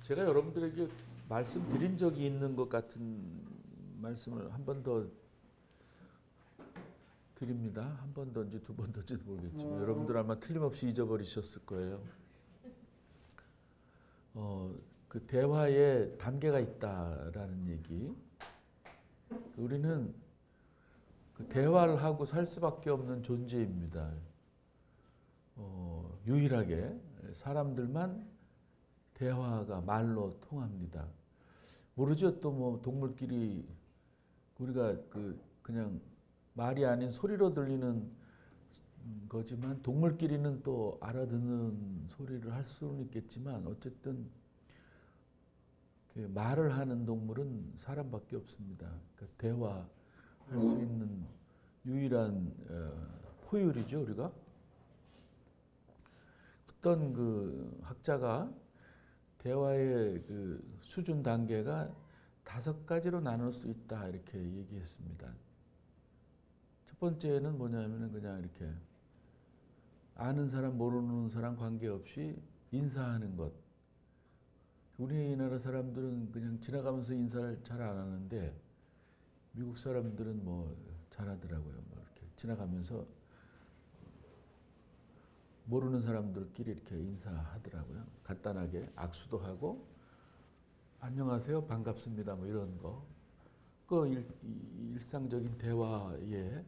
제가 여러분들에게 말씀드린 적이 있는 것 같은 말씀을 한 번 더 드립니다. 한 번 더인지 두 번 더인지 모르겠지만 여러분들 아마 틀림없이 잊어버리셨을 거예요. 그 대화에 단계가 있다라는 얘기. 우리는 그 대화를 하고 살 수밖에 없는 존재입니다. 유일하게 사람들만 대화가 말로 통합니다. 모르죠. 또 뭐 동물끼리 우리가 그냥 말이 아닌 소리로 들리는 거지만 동물끼리는 또 알아듣는 소리를 할 수는 있겠지만 어쨌든 말을 하는 동물은 사람밖에 없습니다. 그러니까 대화할 수 있는 유일한 포유류죠, 우리가. 어떤 그 학자가 대화의 그 수준 단계가 5가지로 나눌 수 있다 이렇게 얘기했습니다. 첫 번째는 뭐냐면은 그냥 이렇게 아는 사람 모르는 사람 관계없이 인사하는 것. 우리나라 사람들은 그냥 지나가면서 인사를 잘 안 하는데 미국 사람들은 뭐 잘하더라고요. 뭐 이렇게 지나가면서 모르는 사람들끼리 이렇게 인사하더라고요. 간단하게 악수도 하고 안녕하세요, 반갑습니다, 뭐 이런 거. 그 일상적인 대화의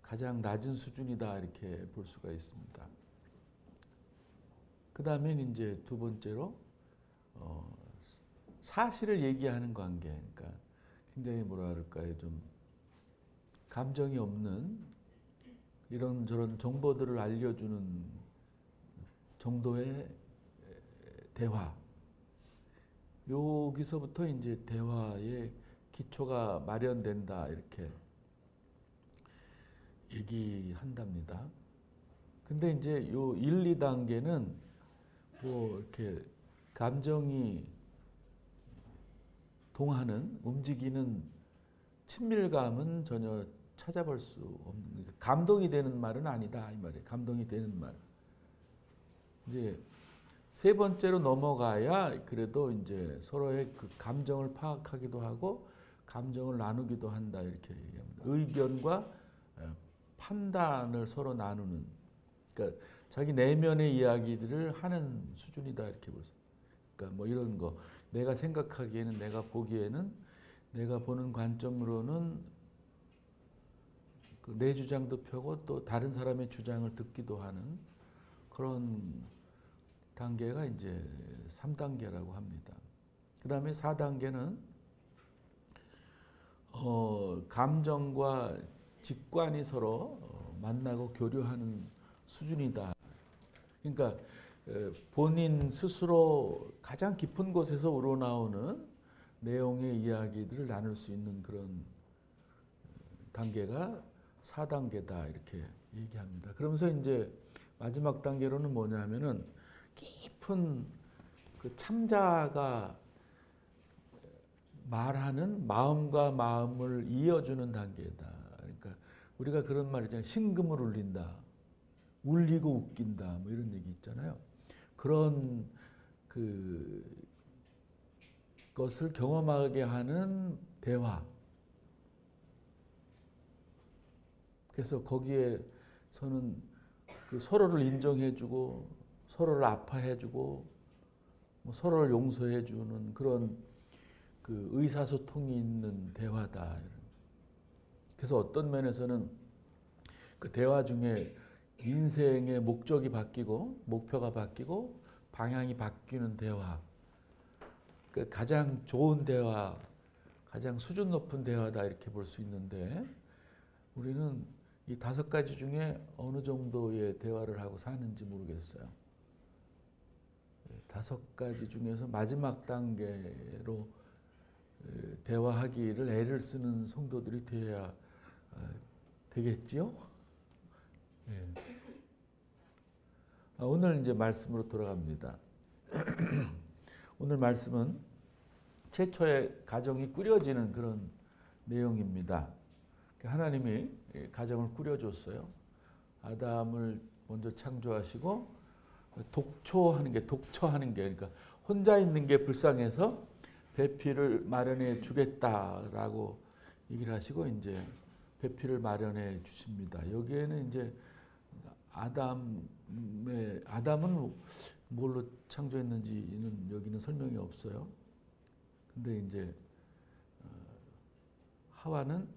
가장 낮은 수준이다 이렇게 볼 수가 있습니다. 그 다음에 이제 두 번째로 사실을 얘기하는 관계. 그러니까 굉장히 뭐라 그럴까요, 좀 감정이 없는 이런저런 정보들을 알려주는 정도의 대화. 여기서부터 이제 대화의 기초가 마련된다 이렇게 얘기한답니다. 근데 이제 요 1, 2단계는 뭐 이렇게 감정이 동하는 움직이는 친밀감은 전혀 찾아볼 수 없는, 감동이 되는 말은 아니다 이 말이에요. 감동이 되는 말. 이제 세 번째로 넘어가야 그래도 이제 서로의 그 감정을 파악하기도 하고 감정을 나누기도 한다 이렇게 얘기합니다. 의견과 판단을 서로 나누는, 그러니까 자기 내면의 이야기들을 하는 수준이다 이렇게 볼 수. 그러니까 뭐 이런 거, 내가 생각하기에는, 내가 보기에는, 내가 보는 관점으로는 내 주장도 펴고 또 다른 사람의 주장을 듣기도 하는 그런 단계가 이제 3단계라고 합니다. 그 다음에 4단계는 감정과 직관이 서로 만나고 교류하는 수준이다. 그러니까 본인 스스로 가장 깊은 곳에서 우러나오는 내용의 이야기들을 나눌 수 있는 그런 단계가 4단계다 이렇게 얘기합니다. 그러면서 이제 마지막 단계로는 뭐냐면은 깊은 그 참자가 말하는 마음과 마음을 이어주는 단계다. 그러니까 우리가 그런 말 있잖아요. 심금을 울린다. 울리고 웃긴다. 뭐 이런 얘기 있잖아요. 그런 것을 경험하게 하는 대화. 그래서 거기에서는 그 서로를 인정해주고 서로를 아파해주고 뭐 서로를 용서해주는 그런 그 의사소통이 있는 대화다. 그래서 어떤 면에서는 그 대화 중에 인생의 목적이 바뀌고 목표가 바뀌고 방향이 바뀌는 대화, 그 가장 좋은 대화, 가장 수준 높은 대화다 이렇게 볼 수 있는데 우리는 이 5가지 중에 어느 정도의 대화를 하고 사는지 모르겠어요. 5가지 중에서 마지막 단계로 대화하기를 애를 쓰는 성도들이 되어야 되겠지요? 예. 오늘 이제 말씀으로 돌아갑니다. 오늘 말씀은 최초의 가정이 꾸려지는 그런 내용입니다. 하나님이 가정을 꾸려줬어요. 아담을 먼저 창조하시고 독초하는 게, 독처하는 게, 그러니까 혼자 있는 게 불쌍해서 배필을 마련해 주겠다라고 얘기를 하시고 이제 배필을 마련해 주십니다. 여기에는 이제 아담은 뭘로 창조했는지는 여기는 설명이 없어요. 근데 이제 하와는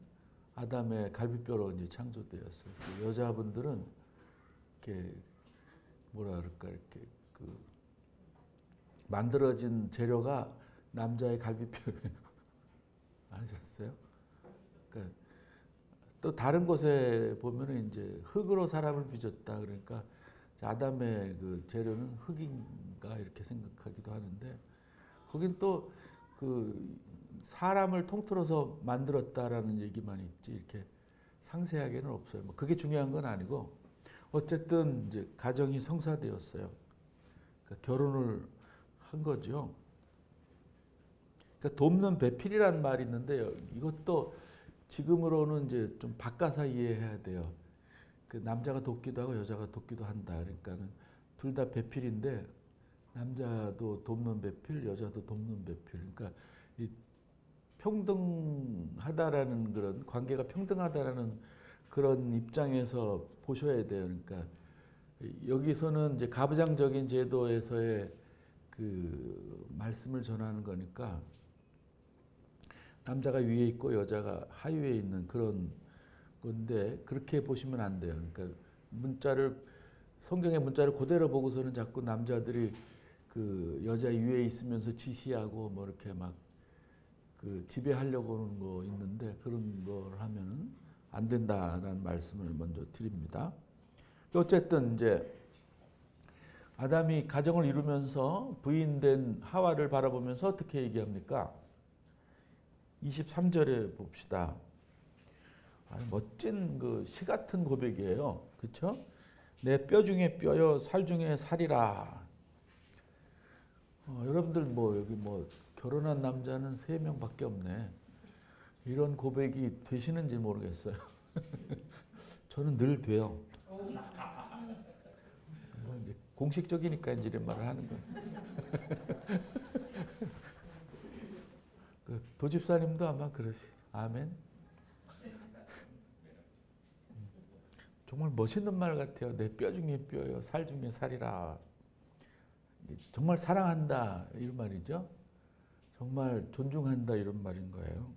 아담의 갈비뼈로 이제 창조되었어요. 여자분들은 이렇게 뭐라 그럴까 이렇게 그 만들어진 재료가 남자의 갈비뼈예요. 아셨어요? 그러니까 또 다른 곳에 보면은 이제 흙으로 사람을 빚었다. 그러니까 아담의 그 재료는 흙인가 이렇게 생각하기도 하는데 거긴 또 그 사람을 통틀어서 만들었다라는 얘기만 있지 이렇게 상세하게는 없어요. 뭐 그게 중요한 건 아니고 어쨌든 이제 가정이 성사되었어요. 그러니까 결혼을 한 거죠. 그러니까 돕는 배필이라는 말이 있는데 이것도 지금으로는 이제 좀 바꿔서 이해해야 돼요. 그 남자가 돕기도 하고 여자가 돕기도 한다. 그러니까는 둘 다 배필인데 남자도 돕는 배필, 여자도 돕는 배필. 그러니까 이 평등하다라는 그런 관계가 평등하다라는 그런 입장에서 보셔야 돼요. 그러니까 여기서는 이제 가부장적인 제도에서의 그 말씀을 전하는 거니까 남자가 위에 있고 여자가 하위에 있는 그런 건데 그렇게 보시면 안 돼요. 그러니까 성경의 문자를 그대로 보고서는 자꾸 남자들이 그 여자 위에 있으면서 지시하고 뭐 이렇게 막 그 지배하려고 하는 거 있는데 그런 걸 하면은 안 된다라는 말씀을 먼저 드립니다. 어쨌든 이제 아담이 가정을 이루면서 부인된 하와를 바라보면서 어떻게 얘기합니까? 23절에 봅시다. 멋진 그 시 같은 고백이에요. 그렇죠? 내 뼈 중에 뼈요 살 중에 살이라. 여러분들 뭐 여기 뭐 결혼한 남자는 3명밖에 없네. 이런 고백이 되시는지 모르겠어요. 저는 늘 돼요. 뭐 이제 공식적이니까 이제 이런 말을 하는 거예요. 그 도집사님도 아마 그러시. 아멘. 정말 멋있는 말 같아요. 내 뼈 중에 뼈요, 살 중에 살이라. 정말 사랑한다 이런 말이죠. 정말 존중한다 이런 말인 거예요.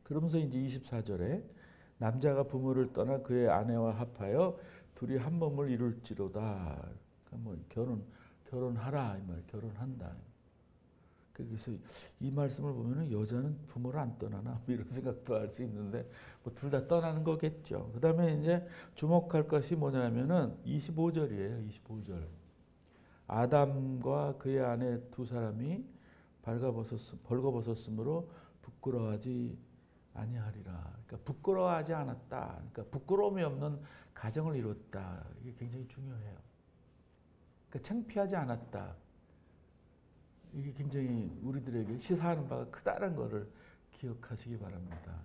그러면서 이제 24절에 남자가 부모를 떠나 그의 아내와 합하여 둘이 한 몸을 이룰지로다. 그러니까 뭐 결혼하라 이 말, 결혼한다. 그래서 이 말씀을 보면은 여자는 부모를 안 떠나나 뭐 이런 생각도 할 수 있는데 뭐 둘 다 떠나는 거겠죠. 그다음에 이제 주목할 것이 뭐냐면은 25절이에요. 25절. 아담과 그의 아내 두 사람이 벌거벗었으므로 부끄러워하지 아니하리라. 그러니까 부끄러워하지 않았다. 그러니까 부끄러움이 없는 가정을 이뤘다. 이게 굉장히 중요해요. 그러니까 창피하지 않았다. 이게 굉장히 우리들에게 시사하는 바가 크다는 것을 기억하시기 바랍니다.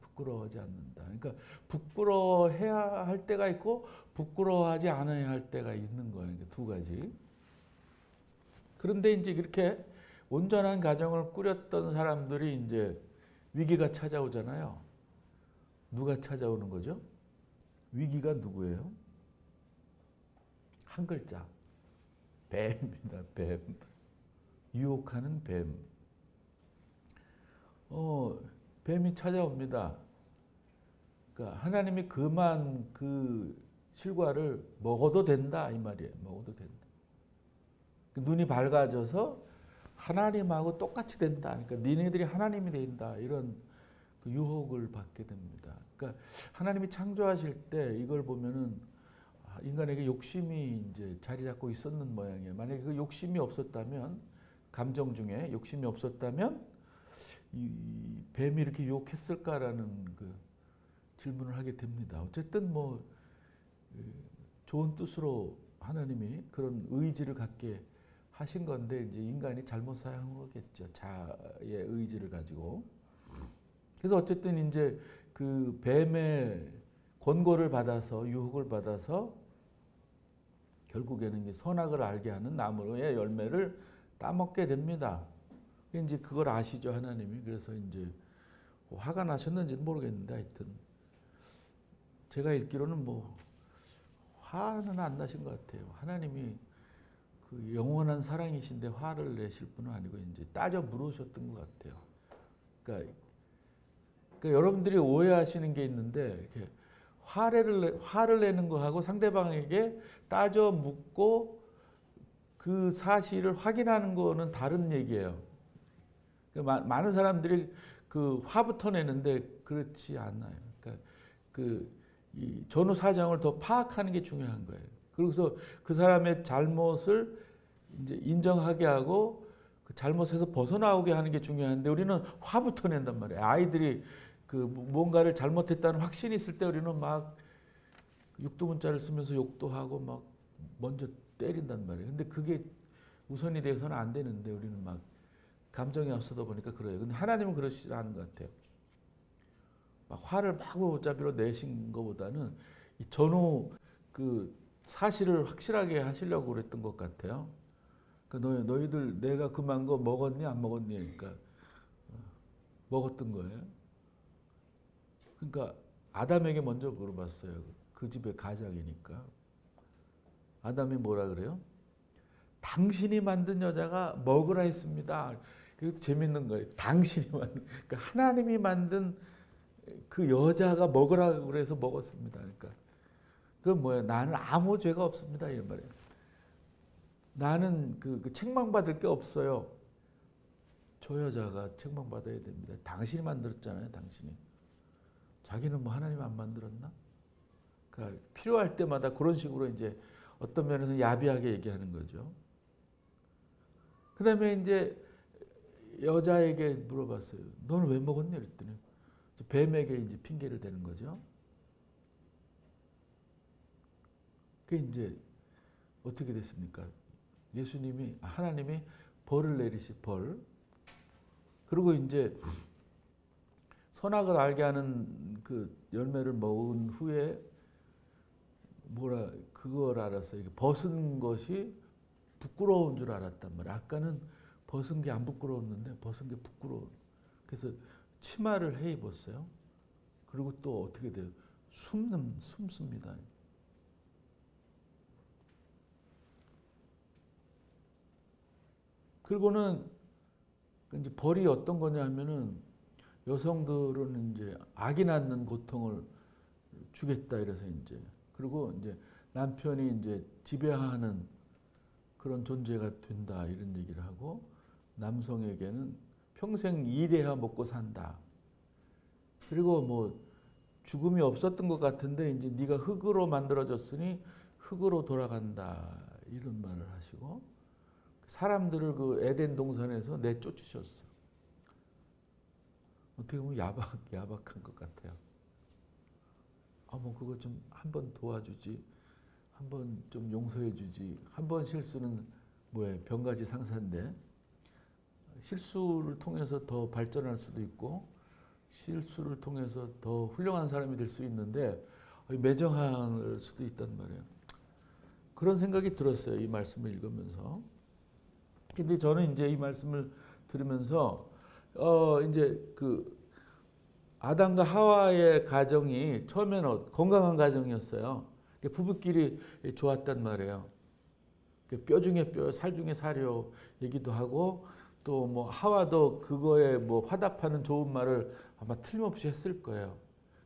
부끄러워하지 않는다. 그러니까 부끄러워해야 할 때가 있고 부끄러워하지 않아야 할 때가 있는 거예요. 그러니까 두 가지. 그런데 이제 그렇게 온전한 가정을 꾸렸던 사람들이 이제 위기가 찾아오잖아요. 누가 찾아오는 거죠? 위기가 누구예요? 한 글자. 뱀입니다. 뱀. 유혹하는 뱀. 뱀이 찾아옵니다. 그러니까 하나님이 그만 그 실과를 먹어도 된다 이 말이에요. 먹어도 된다. 눈이 밝아져서 하나님하고 똑같이 된다. 그러니까 니네들이 하나님이 된다. 이런 그 유혹을 받게 됩니다. 그러니까 하나님이 창조하실 때 이걸 보면은 인간에게 욕심이 이제 자리 잡고 있었는 모양이에요. 만약에 그 욕심이 없었다면, 감정 중에 욕심이 없었다면 이 뱀이 이렇게 유혹했을까라는 그 질문을 하게 됩니다. 어쨌든 뭐 좋은 뜻으로 하나님이 그런 의지를 갖게 하신 건데 이제 인간이 잘못 사용한 거겠죠. 자의 의지를 가지고. 그래서 어쨌든 이제 그 뱀의 권고를 받아서 유혹을 받아서 결국에는 이제 선악을 알게 하는 나무의 열매를 따먹게 됩니다. 이제 그걸 아시죠, 하나님이. 그래서 이제 화가 나셨는지는 모르겠는데 하여튼 제가 읽기로는 뭐 화는 안 나신 것 같아요. 하나님이 그 영원한 사랑이신데 화를 내실 분은 아니고 이제 따져 물으셨던 것 같아요. 그러니까 여러분들이 오해하시는 게 있는데 이렇게 화를 내는 거하고 상대방에게 따져 묻고 그 사실을 확인하는 거는 다른 얘기예요. 많은 사람들이 그 화부터 내는데 그렇지 않아요. 그러니까 이 전후 사정을 더 파악하는 게 중요한 거예요. 그래서 그 사람의 잘못을 이제 인정하게 하고 그 잘못에서 벗어나오게 하는 게 중요한데 우리는 화부터 낸단 말이에요. 아이들이 그 뭔가를 잘못했다는 확신이 있을 때 우리는 막 육두문자를 쓰면서 욕도 하고 막 먼저 때린단 말이에요. 근데 그게 우선이 돼서는 안 되는데 우리는 막 감정이 앞서다 보니까 그래요. 근데 하나님은 그러시지 않은 것 같아요. 막 화를 마구잡이로 내신 것보다는 이 전후 그 사실을 확실하게 하시려고 그랬던 것 같아요. 그러니까 너희들 내가 그 망고 먹었니 안 먹었니? 그러니까 먹었던 거예요. 그러니까 아담에게 먼저 물어봤어요. 그 집의 가장이니까. 아담이 뭐라 그래요? 당신이 만든 여자가 먹으라 했습니다. 그것도 재밌는 거예요. 당신이 만든, 그러니까 하나님이 만든 그 여자가 먹으라고 그래서 먹었습니다. 그러니까 그건 뭐예요? 나는 아무 죄가 없습니다. 이런 말이에요. 나는 그 책망받을 게 없어요. 저 여자가 책망받아야 됩니다. 당신이 만들었잖아요. 당신이. 자기는 뭐 하나님 안 만들었나? 그러니까 필요할 때마다 그런 식으로 이제 어떤 면에서 야비하게 얘기하는 거죠. 그 다음에 이제 여자에게 물어봤어요. 너는 왜 먹었니? 그랬더니 뱀에게 이제 핑계를 대는 거죠. 그게 이제 어떻게 됐습니까? 하나님이 벌을 내리시 벌. 그리고 이제 선악을 알게 하는 그 열매를 먹은 후에 그걸 알았어요. 벗은 것이 부끄러운 줄 알았단 말이에요. 아까는 벗은 게 안 부끄러웠는데 벗은 게 부끄러워. 그래서 치마를 해 입었어요. 그리고 또 어떻게 돼요? 숨습니다. 그리고는 이제 벌이 어떤 거냐 하면은 여성들은 이제 아기 낳는 고통을 주겠다 이래서 이제 그리고 이제 남편이 이제 지배하는 그런 존재가 된다 이런 얘기를 하고 남성에게는 평생 일해야 먹고 산다. 그리고 뭐 죽음이 없었던 것 같은데 이제 네가 흙으로 만들어졌으니 흙으로 돌아간다 이런 말을 하시고 사람들을 그 에덴 동산에서 내쫓으셨어요. 어떻게 보면 야박한 것 같아요. 뭐 그거 좀 한번 도와주지, 한번 좀 용서해주지, 한 번 실수는 뭐예요? 병가지 상사인데 실수를 통해서 더 발전할 수도 있고 실수를 통해서 더 훌륭한 사람이 될 수 있는데 매정할 수도 있단 말이에요. 그런 생각이 들었어요. 이 말씀을 읽으면서. 근데 저는 이제 이 말씀을 들으면서 이제 그 아담과 하와의 가정이 처음에는 건강한 가정이었어요. 부부끼리 좋았단 말이에요. 뼈 중에 뼈, 살 중에 살이요 얘기도 하고 또 뭐 하와도 그거에 뭐 화답하는 좋은 말을 아마 틀림없이 했을 거예요.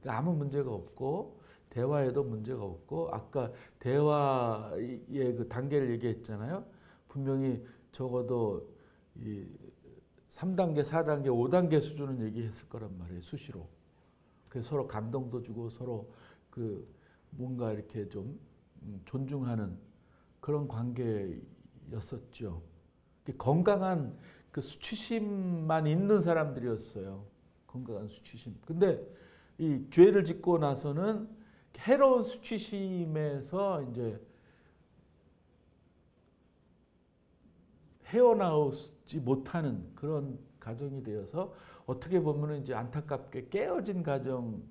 아무 문제가 없고 대화에도 문제가 없고 아까 대화의 그 단계를 얘기했잖아요. 분명히 적어도 이 3단계, 4단계, 5단계 수준은 얘기했을 거란 말이에요. 수시로. 그래서 서로 감동도 주고 서로 그 뭔가 이렇게 좀 존중하는 그런 관계였었죠. 건강한 그 수치심만 있는 사람들이었어요. 건강한 수치심. 근데 이 죄를 짓고 나서는 해로운 수치심에서 이제 헤어나오지 못하는 그런 가정이 되어서 어떻게 보면 이제 안타깝게 깨어진 가정이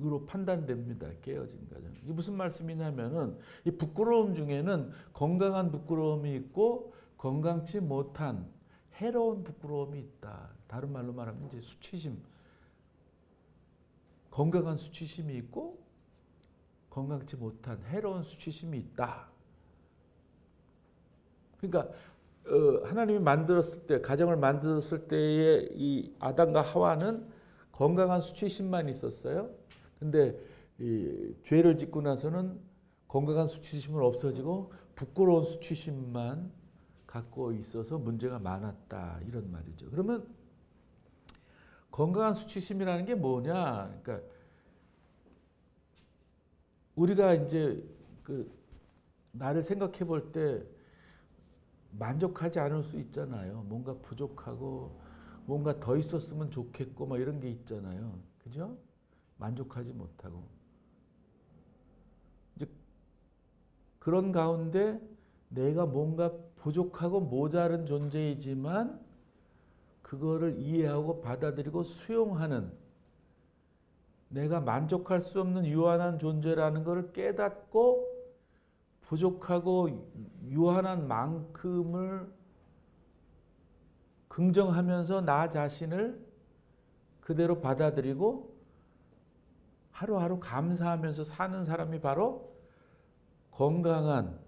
으로 판단됩니다. 깨어진 가정. 이게 무슨 말씀이냐면은 이 부끄러움 중에는 건강한 부끄러움이 있고 건강치 못한 해로운 부끄러움이 있다. 다른 말로 말하면 이제 수치심. 건강한 수치심이 있고 건강치 못한 해로운 수치심이 있다. 그러니까 하나님이 만들었을 때, 가정을 만들었을 때의 이 아담과 하와는 건강한 수치심만 있었어요. 근데 이 죄를 짓고 나서는 건강한 수치심은 없어지고 부끄러운 수치심만 갖고 있어서 문제가 많았다. 이런 말이죠. 그러면 건강한 수치심이라는 게 뭐냐? 그러니까 우리가 이제 그 나를 생각해 볼 때 만족하지 않을 수 있잖아요. 뭔가 부족하고 뭔가 더 있었으면 좋겠고 막 이런 게 있잖아요. 그죠? 만족하지 못하고. 이제 그런 가운데 내가 뭔가 부족하고 모자른 존재이지만 그거를 이해하고 받아들이고 수용하는, 내가 만족할 수 없는 유한한 존재라는 것을 깨닫고 부족하고 유한한 만큼을 긍정하면서 나 자신을 그대로 받아들이고 하루하루 감사하면서 사는 사람이 바로 건강한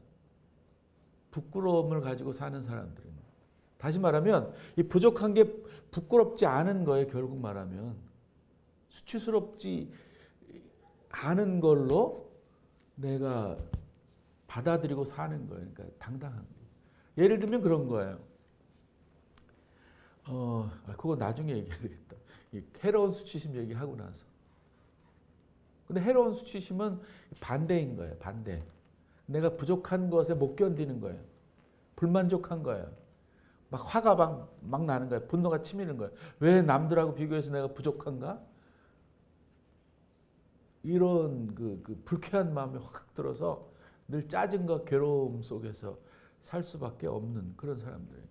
부끄러움을 가지고 사는 사람들입니다. 다시 말하면 이 부족한 게 부끄럽지 않은 거예요. 결국 말하면 수치스럽지 않은 걸로 내가 받아들이고 사는 거예요. 그러니까 당당한 거예요. 예를 들면 그런 거예요. 그거 나중에 얘기해야 되겠다. 이 해로운 수치심 얘기하고 나서. 근데 해로운 수치심은 반대인 거예요. 반대. 내가 부족한 것에 못 견디는 거예요. 불만족한 거예요. 막 화가 막 나는 거예요. 분노가 치미는 거예요. 왜 남들하고 비교해서 내가 부족한가? 이런 그 불쾌한 마음이 확 들어서 늘 짜증과 괴로움 속에서 살 수밖에 없는 그런 사람들이에요.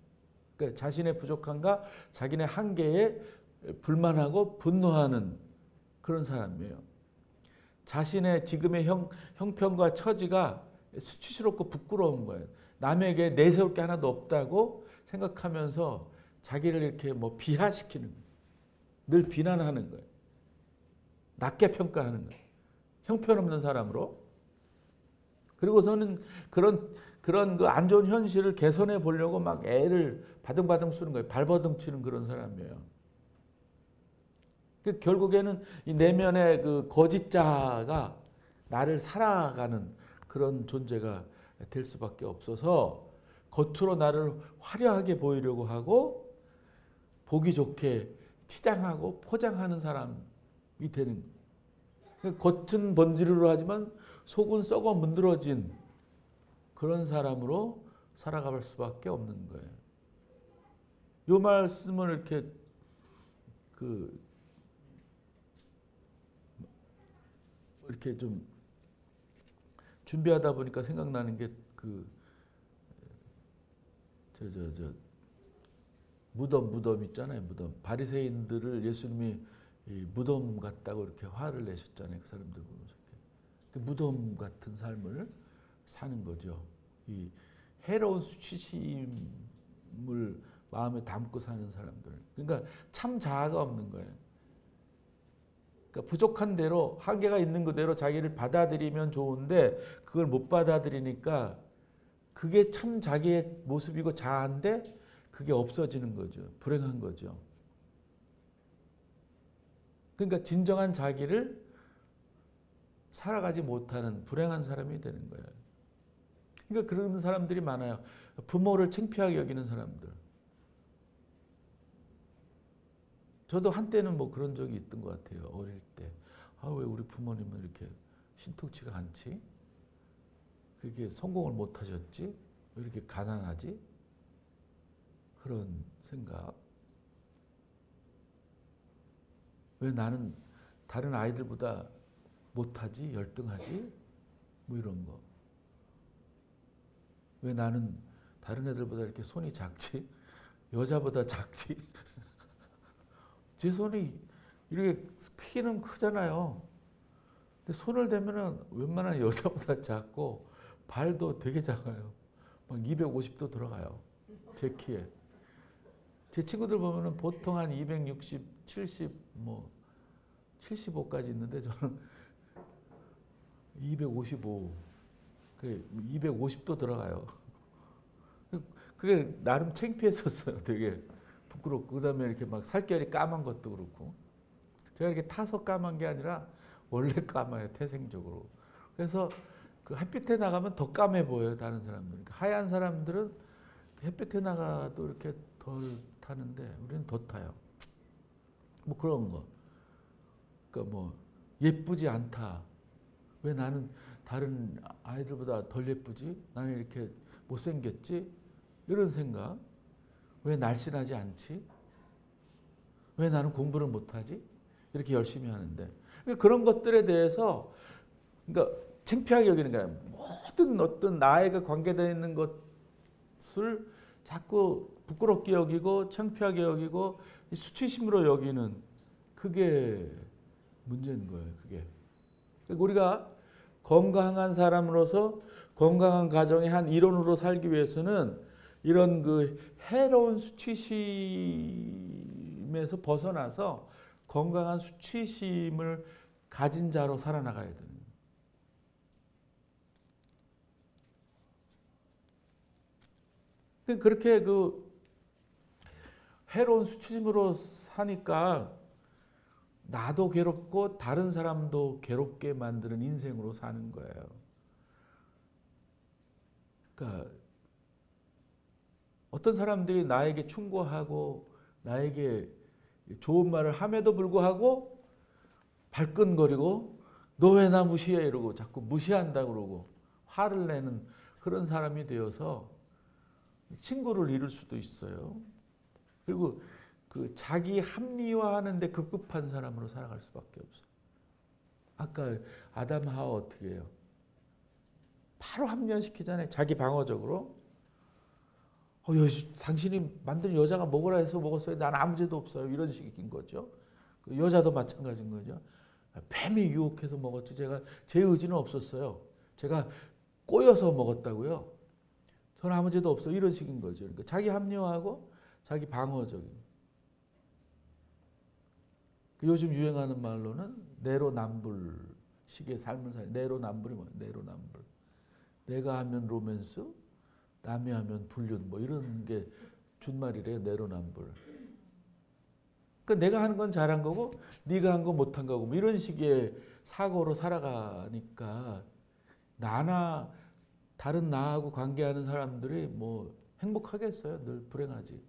그러니까 자신의 부족함과 자기네 한계에 불만하고 분노하는 그런 사람이에요. 자신의 지금의 형편과 처지가 수치스럽고 부끄러운 거예요. 남에게 내세울 게 하나도 없다고 생각하면서 자기를 이렇게 뭐 비하시키는 거예요. 늘 비난하는 거예요. 낮게 평가하는 거예요. 형편없는 사람으로. 그리고서는 그런 그 안 좋은 현실을 개선해 보려고 막 애를 바등바등 쓰는 거예요. 발버둥 치는 그런 사람이에요. 결국에는 이 내면의 그 거짓자가 나를 살아가는 그런 존재가 될 수밖에 없어서 겉으로 나를 화려하게 보이려고 하고 보기 좋게 치장하고 포장하는 사람이 되는 거예요. 겉은 번지르르 하지만 속은 썩어 문드러진 그런 사람으로 살아갈 수밖에 없는 거예요. 이 말씀을 이렇게 이렇게 좀 준비하다 보니까 생각나는 게 무덤 있잖아요. 무덤. 바리새인들을 예수님이 무덤 같다고 이렇게 화를 내셨잖아요. 그 사람들 보면서. 그 무덤 같은 삶을 사는 거죠. 이 해로운 수치심을 마음에 담고 사는 사람들. 그러니까 참 자아가 없는 거예요. 그러니까 부족한 대로 한계가 있는 그대로 자기를 받아들이면 좋은데 그걸 못 받아들이니까 그게 참 자기의 모습이고 자아인데 그게 없어지는 거죠. 불행한 거죠. 그러니까 진정한 자기를 살아가지 못하는 불행한 사람이 되는 거예요. 그러니까 그런 사람들이 많아요. 부모를 창피하게 여기는 사람들. 저도 한때는 뭐 그런 적이 있던 것 같아요. 어릴 때. 왜 우리 부모님은 이렇게 신통치가 않지? 그게 성공을 못 하셨지? 왜 이렇게 가난하지? 그런 생각. 왜 나는 다른 아이들보다 못하지? 열등하지? 뭐 이런 거. 왜 나는 다른 애들보다 이렇게 손이 작지? 여자보다 작지? 제 손이 이렇게 크기는 크잖아요. 근데 손을 대면은 웬만한 여자보다 작고 발도 되게 작아요. 막 250도 들어가요. 제 키에. 제 친구들 보면은 보통 한 260, 70, 뭐 75까지 있는데 저는 255, 250도 들어가요. 그게 나름 창피했었어요. 되게 부끄럽고. 그다음에 이렇게 막 살결이 까만 것도 그렇고. 제가 이렇게 타서 까만 게 아니라 원래 까마요. 태생적으로. 그래서 그 햇빛에 나가면 더 까매 보여요. 다른 사람들. 그러니까 하얀 사람들은 햇빛에 나가도 이렇게 덜 타는데 우리는 더 타요. 뭐 그런 거. 그러니까 뭐 예쁘지 않다. 왜 나는 다른 아이들보다 덜 예쁘지? 나는 이렇게 못생겼지? 이런 생각. 왜 날씬하지 않지? 왜 나는 공부를 못하지? 이렇게 열심히 하는데. 그러니까 그런 것들에 대해서 그러니까 창피하게 여기는 거야. 모든 어떤 나에게 관계되어 있는 것을 자꾸 부끄럽게 여기고 창피하게 여기고 수치심으로 여기는 그게 문제인 거예요. 그게. 그러니까 우리가 건강한 사람으로서 건강한 가정의 한 일원으로 살기 위해서는 이런 그 해로운 수치심에서 벗어나서 건강한 수치심을 가진 자로 살아나가야 되는 거예요. 그렇게 그 해로운 수치심으로 사니까 나도 괴롭고 다른 사람도 괴롭게 만드는 인생으로 사는 거예요. 그러니까 어떤 사람들이 나에게 충고하고 나에게 좋은 말을 함에도 불구하고 발끈거리고 너 왜 나 무시해 이러고 자꾸 무시한다고 그러고 화를 내는 그런 사람이 되어서 친구를 잃을 수도 있어요. 그리고 그 자기 합리화하는데 급급한 사람으로 살아갈 수밖에 없어요. 아까 아담 하와 어떻게 해요? 바로 합리화시키잖아요. 자기 방어적으로. 당신이 만든 여자가 먹으라 해서 먹었어요. 난 아무 죄도 없어요. 이런 식인 거죠. 그 여자도 마찬가지인 거죠. 뱀이 유혹해서 먹었죠. 제 의지는 없었어요. 제가 꼬여서 먹었다고요. 저는 아무 죄도 없어요. 이런 식인 거죠. 그러니까 자기 합리화하고 자기 방어적인. 요즘 유행하는 말로는 내로남불식의 삶을 사는 내로남불이 뭐예요? 내로남불. 내가 하면 로맨스, 남이 하면 불륜 뭐 이런 게 준말이래요. 내로남불. 그러니까 내가 하는 건 잘한 거고 네가 한 건 못한 거고 뭐 이런 식의 사고로 살아가니까 나나 다른 나하고 관계하는 사람들이 뭐 행복하겠어요? 늘 불행하지.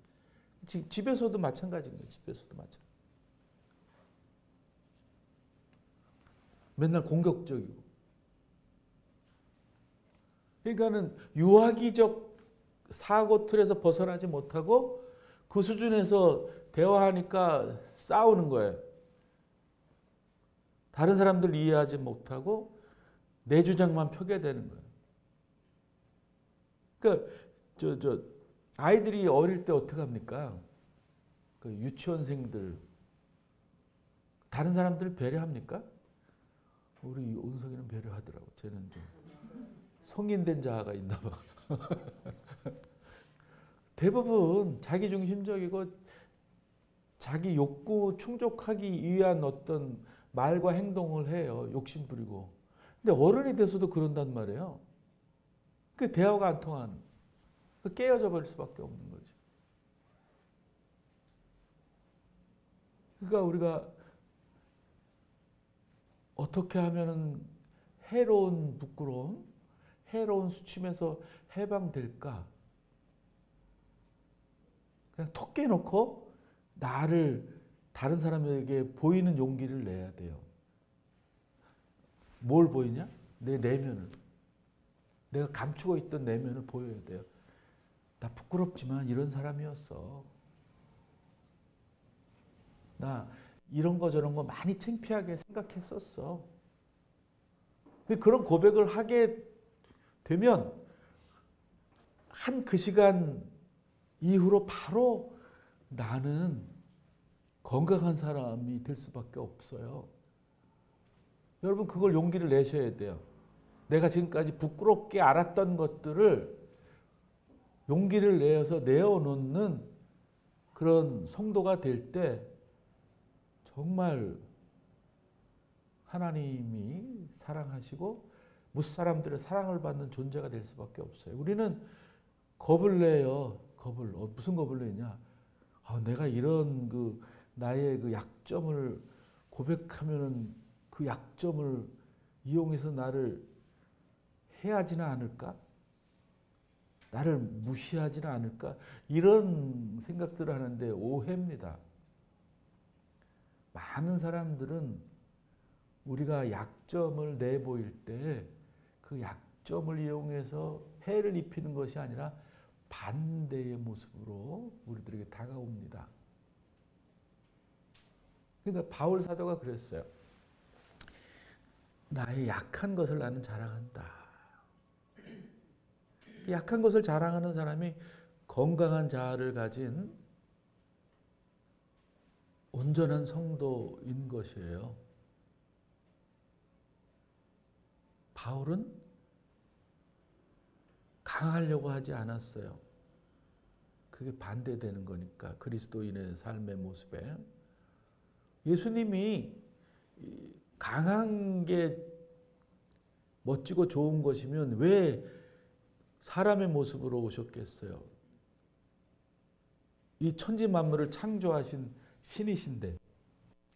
집에서도 마찬가지인 거예요. 집에서도 마찬가지. 맨날 공격적이고. 그러니까는 유아기적 사고 틀에서 벗어나지 못하고 그 수준에서 대화하니까 싸우는 거예요. 다른 사람들 이해하지 못하고 내 주장만 펴게 되는 거예요. 그러니까 아이들이 어릴 때 어떻게 합니까? 그 유치원생들 다른 사람들 배려합니까? 우리 은석이는 배려하더라고. 쟤는 좀 성인된 자아가 있나 봐. 대부분 자기중심적이고 자기 욕구 충족하기 위한 어떤 말과 행동을 해요. 욕심 부리고. 근데 어른이 돼서도 그런단 말이에요. 그 대화가 안 통하는. 깨어져 버릴 수밖에 없는 거죠. 그러니까 우리가 어떻게 하면은 해로운 부끄러움, 해로운 수침에서 해방될까? 그냥 톡 깨놓고 나를 다른 사람에게 보이는 용기를 내야 돼요. 뭘 보이냐? 내 내면을. 내가 감추고 있던 내면을 보여야 돼요. 나 부끄럽지만 이런 사람이었어. 나 이런 거 저런 거 많이 창피하게 생각했었어. 그런 고백을 하게 되면 한 그 시간 이후로 바로 나는 건강한 사람이 될 수밖에 없어요. 여러분 그걸 용기를 내셔야 돼요. 내가 지금까지 부끄럽게 알았던 것들을 용기를 내어서 내어놓는 그런 성도가 될 때 정말 하나님이 사랑하시고 무사람들의 사랑을 받는 존재가 될 수밖에 없어요. 우리는 겁을 내요. 무슨 겁을 내냐? 내가 이런 나의 약점을 고백하면은 그 약점을 이용해서 나를 해하지는 않을까? 나를 무시하지는 않을까? 이런 생각들을 하는데 오해입니다. 많은 사람들은 우리가 약점을 내보일 때 그 약점을 이용해서 해를 입히는 것이 아니라 반대의 모습으로 우리들에게 다가옵니다. 그러니까 바울 사도가 그랬어요. 나의 약한 것을 나는 자랑한다. 약한 것을 자랑하는 사람이 건강한 자아를 가진 온전한 성도인 것이에요. 바울은 강하려고 하지 않았어요. 그게 반대되는 거니까 그리스도인의 삶의 모습에. 예수님이 강한 게 멋지고 좋은 것이면 왜 사람의 모습으로 오셨겠어요? 이 천지 만물을 창조하신 신이신데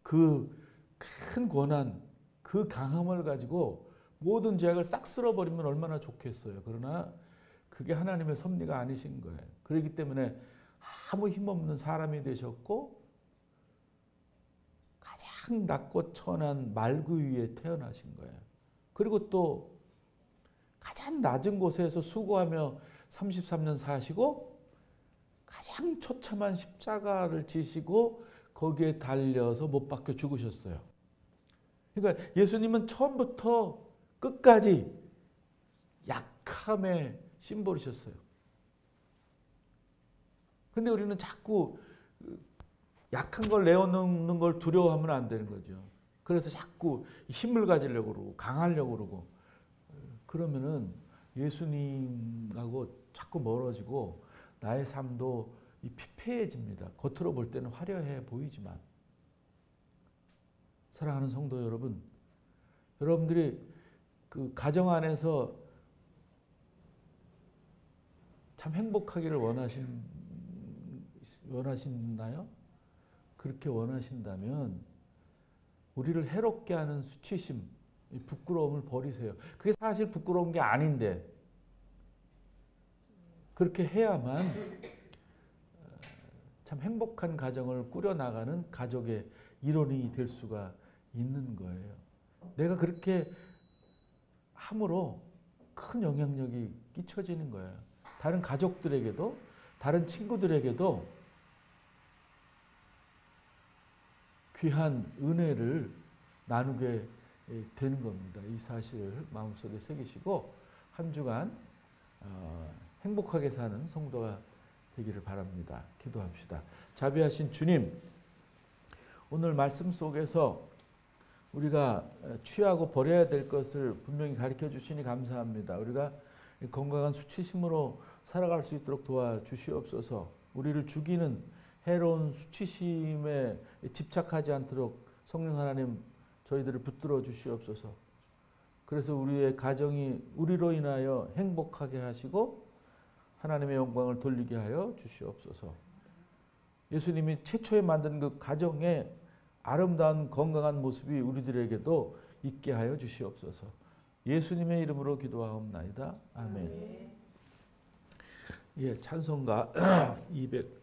그 큰 권한, 그 강함을 가지고 모든 죄악을 싹 쓸어버리면 얼마나 좋겠어요. 그러나 그게 하나님의 섭리가 아니신 거예요. 그렇기 때문에 아무 힘없는 사람이 되셨고 가장 낮고 천한 말구 위에 태어나신 거예요. 그리고 또 가장 낮은 곳에서 수고하며 33년 사시고 가장 처참한 십자가를 지시고 거기에 달려서 못 박혀 죽으셨어요. 그러니까 예수님은 처음부터 끝까지 약함의 심볼이셨어요. 근데 우리는 자꾸 약한 걸 내어놓는 걸 두려워하면 안 되는 거죠. 그래서 자꾸 힘을 가지려고 그러고 강하려고 그러고 그러면은 예수님하고 자꾸 멀어지고 나의 삶도 피폐해집니다. 겉으로 볼 때는 화려해 보이지만 사랑하는 성도 여러분, 여러분들이 그 가정 안에서 참 행복하기를 원하시나요? 그렇게 원하신다면 우리를 해롭게 하는 수치심, 부끄러움을 버리세요. 그게 사실 부끄러운 게 아닌데 그렇게 해야만 참 행복한 가정을 꾸려나가는 가족의 일원이 될 수가 있는 거예요. 내가 그렇게 함으로 큰 영향력이 끼쳐지는 거예요. 다른 가족들에게도 다른 친구들에게도 귀한 은혜를 나누게 되는 겁니다. 이 사실을 마음속에 새기시고 한 주간 행복하게 사는 성도가 되기를 바랍니다. 기도합시다. 자비하신 주님, 오늘 말씀 속에서 우리가 취하고 버려야 될 것을 분명히 가르쳐 주시니 감사합니다. 우리가 건강한 수치심으로 살아갈 수 있도록 도와주시옵소서. 우리를 죽이는 해로운 수치심에 집착하지 않도록 성령 하나님 저희들을 붙들어 주시옵소서. 그래서 우리의 가정이 우리로 인하여 행복하게 하시고 하나님의 영광을 돌리게 하여 주시옵소서. 예수님이 최초에 만든 그 가정의 아름다운 건강한 모습이 우리들에게도 있게 하여 주시옵소서. 예수님의 이름으로 기도하옵나이다. 아멘. 예, 찬송가 200